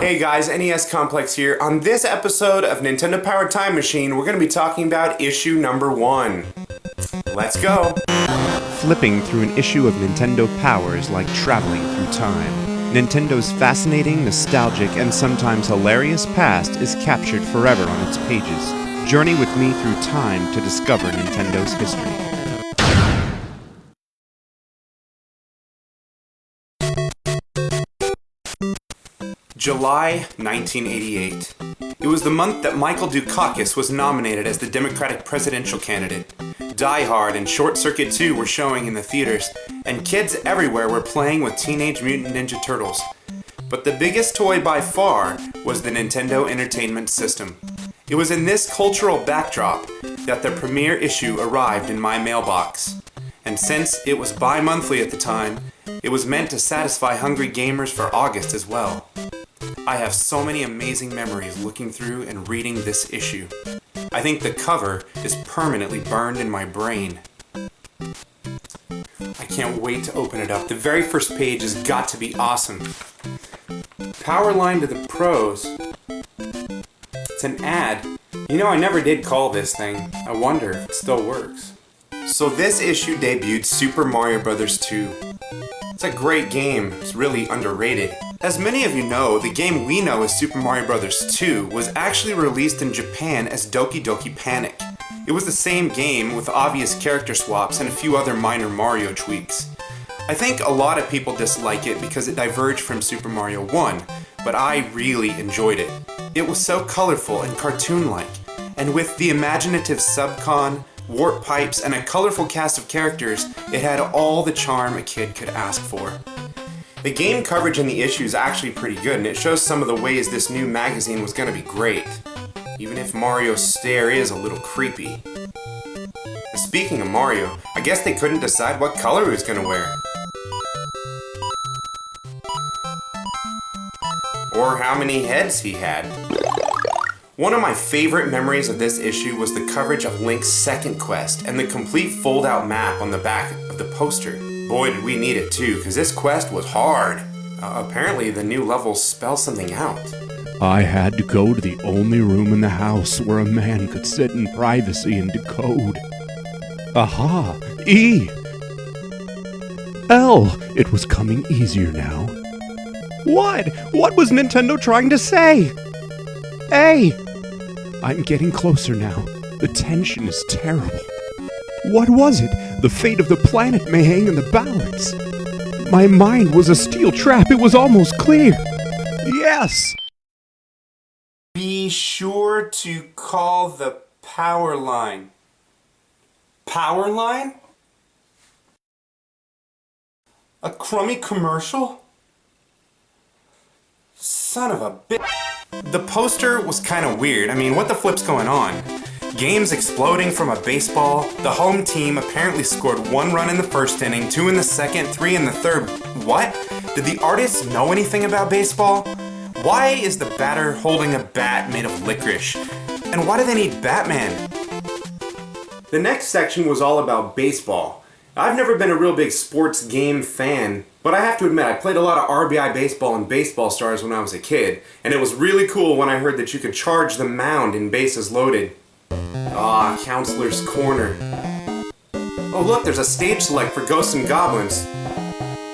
Hey guys, NESComplex here. On this episode of Nintendo Powered Time Machine, we're going to be talking about issue number 1. Let's go! Flipping through an issue of Nintendo Power is like traveling through time. Nintendo's fascinating, nostalgic, and sometimes hilarious past is captured forever on its pages. Journey with me through time to discover Nintendo's history. July 1988. It was the month that Michael Dukakis was nominated as the Democratic presidential candidate. Die Hard and Short Circuit 2 were showing in the theaters, and kids everywhere were playing with Teenage Mutant Ninja Turtles. But the biggest toy by far was the Nintendo Entertainment System. It was in this cultural backdrop that the premiere issue arrived in my mailbox. And since it was bi-monthly at the time, it was meant to satisfy hungry gamers for August as well. I have so many amazing memories looking through and reading this issue. I think the cover is permanently burned in my brain. I can't wait to open it up. The very first page has got to be awesome. Power line to the pros. It's an ad. You know, I never did call this thing. I wonder if it still works. So this issue debuted Super Mario Bros. 2. It's a great game. It's really underrated. As many of you know, the game we know as Super Mario Bros. 2 was actually released in Japan as Doki Doki Panic. It was the same game with obvious character swaps and a few other minor Mario tweaks. I think a lot of people dislike it because it diverged from Super Mario 1, but I really enjoyed it. It was so colorful and cartoon-like, and with the imaginative subcon, warp pipes, and a colorful cast of characters, it had all the charm a kid could ask for. The game coverage in the issue is actually pretty good, and it shows some of the ways this new magazine was going to be great, even if Mario's stare is a little creepy. And speaking of Mario, I guess they couldn't decide what color he was going to wear. Or how many heads he had. One of my favorite memories of this issue was the coverage of Link's second quest and the complete fold-out map on the back of the poster. Boy, did we need it too, because this quest was hard. Apparently, the new levels spell something out. I had to go to the only room in the house where a man could sit in privacy and decode. Aha! E! L! It was coming easier now. What? What was Nintendo trying to say? A! I'm getting closer now. The tension is terrible. What was it? The fate of the planet may hang in the balance. My mind was a steel trap. It was almost clear. Yes! Be sure to call the power line. Power line? A crummy commercial? Son of a bitch. The poster was kind of weird. I mean, what the flip's going on? Games exploding from a baseball. The home team apparently scored 1 run in the first inning, 2 in the second, 3 in the third. What? Did the artists know anything about baseball? Why is the batter holding a bat made of licorice? And why do they need Batman? The next section was all about baseball. I've never been a real big sports game fan, but I have to admit I played a lot of RBI baseball and Baseball Stars when I was a kid, and it was really cool when I heard that you could charge the mound in bases loaded. Ah, Counselor's Corner. Oh look, there's a stage select for Ghosts and Goblins.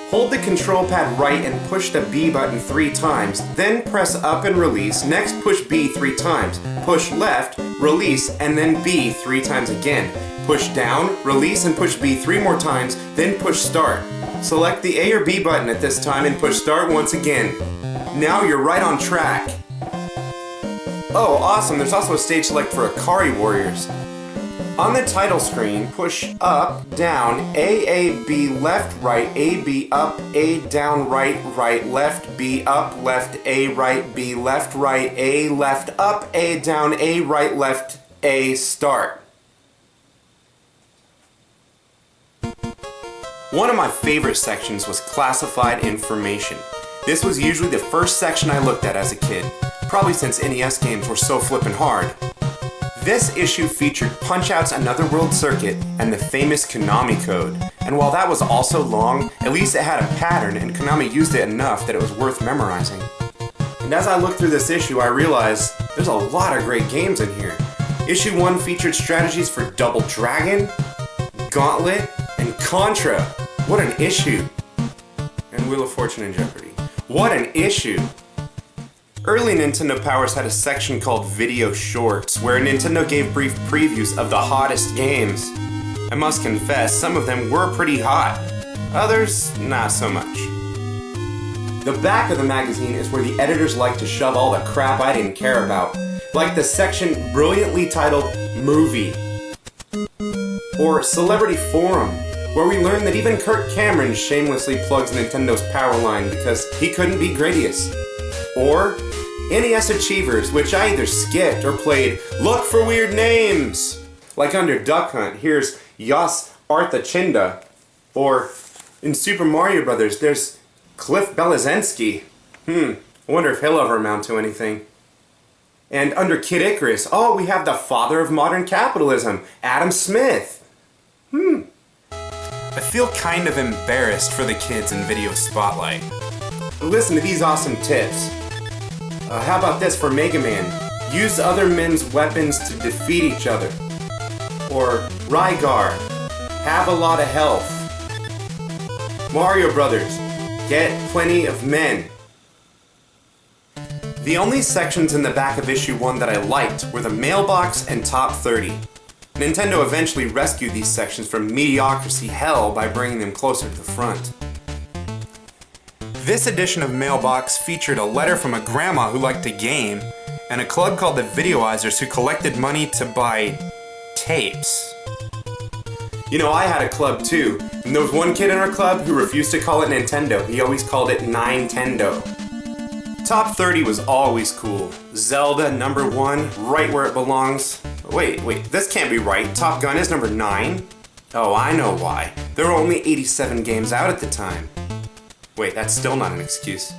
Hold the control pad right and push the B button 3 times, then press up and release, next push B 3 times, push left, release, and then B 3 times again. Push down, release, and push B 3 more times, then push start. Select the A or B button at this time and push start once again. Now you're right on track. Oh, awesome, there's also a stage select for Akari Warriors. On the title screen, push up, down, A, B, left, right, A, B, up, A, down, right, right, left, B, up, left, A, right, B, left, right, A, left, up, A, down, A, right, left, A, start. One of my favorite sections was classified information. This was usually the first section I looked at as a kid, probably since NES games were so flippin' hard. This issue featured Punch-Out's Another World Circuit and the famous Konami code, and while that was also long, at least it had a pattern and Konami used it enough that it was worth memorizing. And as I looked through this issue, I realized there's a lot of great games in here. Issue 1 featured strategies for Double Dragon, Gauntlet, and Contra. What an issue! And Wheel of Fortune and Jeopardy. What an issue! Early Nintendo Powers had a section called Video Shorts, where Nintendo gave brief previews of the hottest games. I must confess, some of them were pretty hot. Others, not so much. The back of the magazine is where the editors like to shove all the crap I didn't care about, like the section brilliantly titled Movie, or Celebrity Forum, where we learn that even Kirk Cameron shamelessly plugs Nintendo's power line because he couldn't beat Gradius, or NES Achievers, which I either skipped or played Look for Weird Names, like under Duck Hunt, here's Yas Arthachinda, or in Super Mario Brothers, there's Cliff Belazensky. I wonder if he'll ever amount to anything. And under Kid Icarus, oh, we have the father of modern capitalism, Adam Smith. I feel kind of embarrassed for the kids in Video Spotlight. Listen to these awesome tips. How about this for Mega Man? Use other men's weapons to defeat each other. Or Rygar, have a lot of health. Mario Brothers, get plenty of men. The only sections in the back of issue 1 that I liked were the Mailbox and Top 30. Nintendo eventually rescued these sections from mediocrity hell by bringing them closer to the front. This edition of Mailbox featured a letter from a grandma who liked to game, and a club called the Videoizers who collected money to buy tapes. You know, I had a club too, and there was one kid in our club who refused to call it Nintendo. He always called it Nintendo. Top 30 was always cool. Zelda, number 1, right where it belongs. Wait, this can't be right. Top Gun is number 9? Oh, I know why. There were only 87 games out at the time. Wait, that's still not an excuse.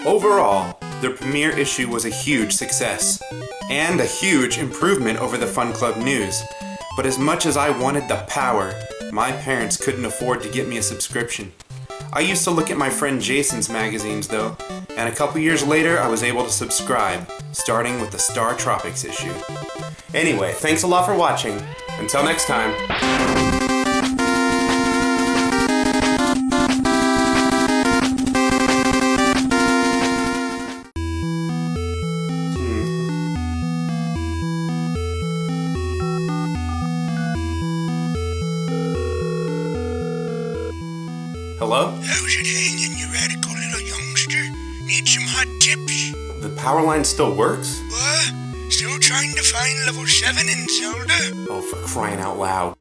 Overall, their premiere issue was a huge success, and a huge improvement over the Fun Club News. But as much as I wanted the power, my parents couldn't afford to get me a subscription. I used to look at my friend Jason's magazines though, and a couple years later I was able to subscribe, starting with the Star Tropics issue. Anyway, thanks a lot for watching. Until next time. Hello? How's it hanging, you radical little youngster? Need some hot tips? The power line still works? What? Still trying to find level 7 in Zelda? Oh, for crying out loud.